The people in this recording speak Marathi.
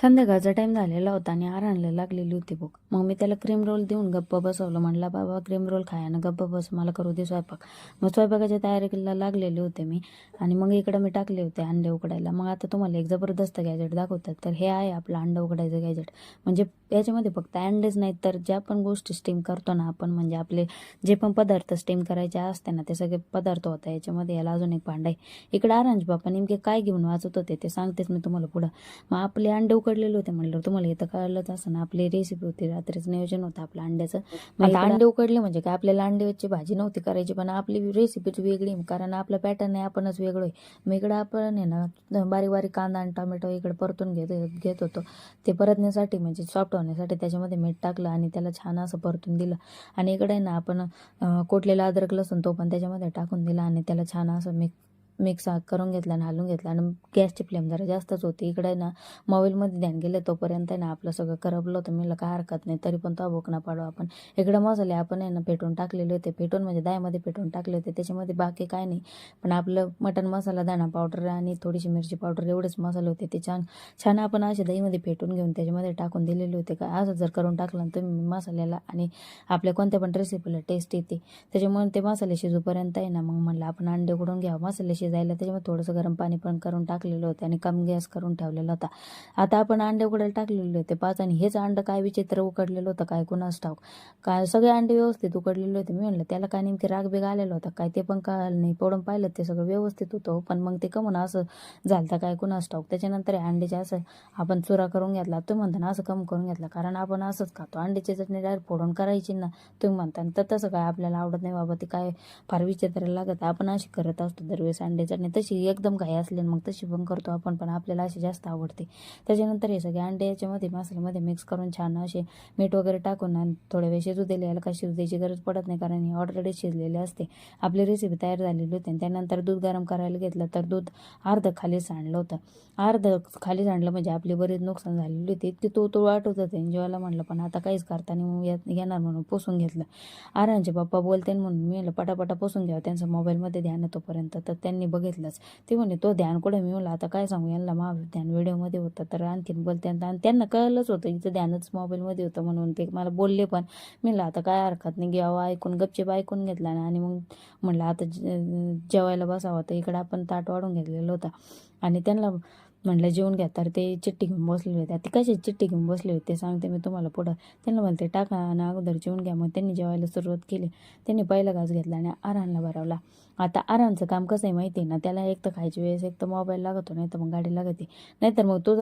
संध्याकाळचा टाईम झालेला होता आणि आराणला लागलेली होती भूक. मग मी त्याला क्रीम रोल देऊन गप्प बसवलं. म्हणला, बाबा क्रीम रोल खायला गप्प बस, मला करू दे स्वयंपाक. मग स्वयंपाकाच्या तयारीला लागलेले होते मी. आणि मग इकडं मी टाकले होते अंडे उकडायला. मग आता तुम्हाला एक जबरदस्त गॅजेट दाखवतात. तर हे आहे आपलं अंडं उकडायचं गॅजेट. म्हणजे याच्यामध्ये फक्त अंडेच नाहीत, तर ज्या पण गोष्टी स्टीम करतो ना आपण, म्हणजे आपले जे पण पदार्थ स्टीम करायचे असते ना, ते सगळे पदार्थ होता याच्यामध्ये. याला अजून एक भांडं आहे. इकडं आरांज बाप्पा नेमके काय घेऊन वाचत होते ते सांगतेच मी तुम्हाला पुढं. मग आपले अंडे उकडलेले होते म्हणलं, तुम्हाला इथं कळलंच असं ना, आपली रेसिपी होती, रात्रीच नियोजन होतं आपलं अंड्याचं. मग आता अंडे उकडले म्हणजे काय, आपल्याला अंड्याची भाजी नव्हती करायची, पण आपली रेसिपीच वेगळी, कारण आपलं पॅटर्न आहे, आपणच वेगळं आहे. मग इकडं आपण आहे ना बारीक बारीक कांदा आणि टोमॅटो इकडे परतून घेत होतो. ते परतण्यासाठी म्हणजे सॉफ्ट होण्यासाठी त्याच्यामध्ये मीठ टाकलं आणि त्याला छान असं परतून दिलं. आणि इकडे आहे ना आपण कोटलेला अद्रक लसूण तो पण त्याच्यामध्ये टाकून दिला आणि त्याला छान असं मिक्स करून घेतला आणि हलवून घेतला. आणि गॅसची फ्लेम जरा जास्तच होती. इकडे ना मोबाईलमध्ये ध्यान गेलं तोपर्यंत आहे ना आपलं सगळं करपलं होतं. मी काय हरकत नाही, तरी पण तो भोकणा पाडू आपण. इकडे मसाले आपण आहे ना पेटून टाकलेले होते. पेटून म्हणजे दायमध्ये पेटून टाकले होते, त्याच्यामध्ये बाकी काय नाही. पण आपलं मटण मसाला, धना पावडर आणि थोडीशी मिरची पावडर एवढेच मसाले होते. ते छान छान आपण असे दहीमध्ये पेटून घेऊन त्याच्यामध्ये टाकून दिलेले होते. का असं जर करून टाकलं तुम्ही मसाल्याला आणि आपल्या कोणत्या पण रेसिपीला टेस्ट येते. त्याच्यामुळे ते मसाले शिजूपर्यंत आहे ना, मग म्हणलं आपण अंडे उकडून घ्यावं. मसाले शिजायला त्याच्यामध्ये थोडंसं गरम पाणी पण करून टाकलेलं होतं आणि कम गॅस करून ठेवलेला होता. आता आपण अंडे उकडायला टाकलेले होते 5 आणि हेच अंडं काय विचित्र उकडलेलं होतं काय कुणास ठाऊक. काय सगळे अंडे व्यवस्थित उकडलेले होते. मी म्हणलं त्याला काय नेमके रागबेग आलेला होता काय, ते पण कळलं नाही. पडून पाहिलं ते सगळं व्यवस्थित होतं, पण मग ते कमून असं झालं काय कुणास ठाऊक. त्याच्यानंतर अंड्याचे असं आपण चुरा करून घेतला. तुम्ही म्हणता ना असं कम करून घेतला, कारण आपण असंच खातो. अंड्याची चटणी डायरेक्ट फोडून करायची ना तुम्ही म्हणता, तर तसं काय आपल्याला आवडत नाही बाबा. ते काय फार विचित्र लागत. आपण अशी करत असतो दरवेळेस अंड्याची चटणी, तशी एकदम घाई असली मग तशी पण करतो आपण, पण आपल्याला अशी जास्त आवडते. त्याच्यानंतर हे सगळे अंडे याच्यामध्ये मसाल्यामध्ये मिक्स करून छान असे मीठ वगैरे टाकून आणि थोड्या वेळ शिजू दिले. याला काय शिजू द्यायची गरज पडत नाही, कारण हे ऑलरेडी शिजलेले असते. आपली रेसिपी तयार झालेली होती. आणि त्यानंतर दूध गरम करायला घेतलं, तर दूध अर्ध खाली सांडलं होतं. अर्ध खाली सांडलं म्हणजे आपली बरीच नुकसान झालेली होती. इतकी तो वाटत होतं जेवायला. म्हणलं पण आता काहीच करता नाही येणार म्हणून पुसून घेतलं. आरांचे पप्पा बोलते म्हणून मी म्हणलं पटापटा पुसून घ्यावं, त्यांचं मोबाईलमध्ये ध्यान तोपर्यंत. तर त्यांनी बघितलंच. ते म्हणे तो ध्यान कुठे. मी म्हणलं आता काय सांगू यांना, ध्यान व्हिडिओमध्ये होतं. तर आणखीन बोलते आणि त्यांना कळलंच होतं इथं ध्यानच मोबाईलमध्ये होतं म्हणून. ते मला बोलले पण. मी म्हणलं आता काय हरकत नाही, घ्यावं ऐकून, गपचीप ऐकून घेतला ना. आणि मग म्हणलं आता जेवायला बसावं. तर इकडं आपण ताट वाढून घेतलेलं होतं आणि त्यांना म्हटलं जेवून घ्या. तर ते चिठ्ठी घेऊन बसले होते. ते कशी चिठ्ठी घेऊन बसले होते ते सांगते मी तुम्हाला पुढं. त्यांना म्हणते टाका आणि अगोदर जेवून घ्या. मग त्यांनी जेवायला सुरुवात केली. त्यांनी पहिला घास घेतला आणि आरांना भरवला. आता आरांचं काम कसं आहे माहिती आहे ना, त्याला एक तर खायची वेळेस एक तर मोबाईल लागतो, नाही तर मग गाडी लागते. नाहीतर मग तो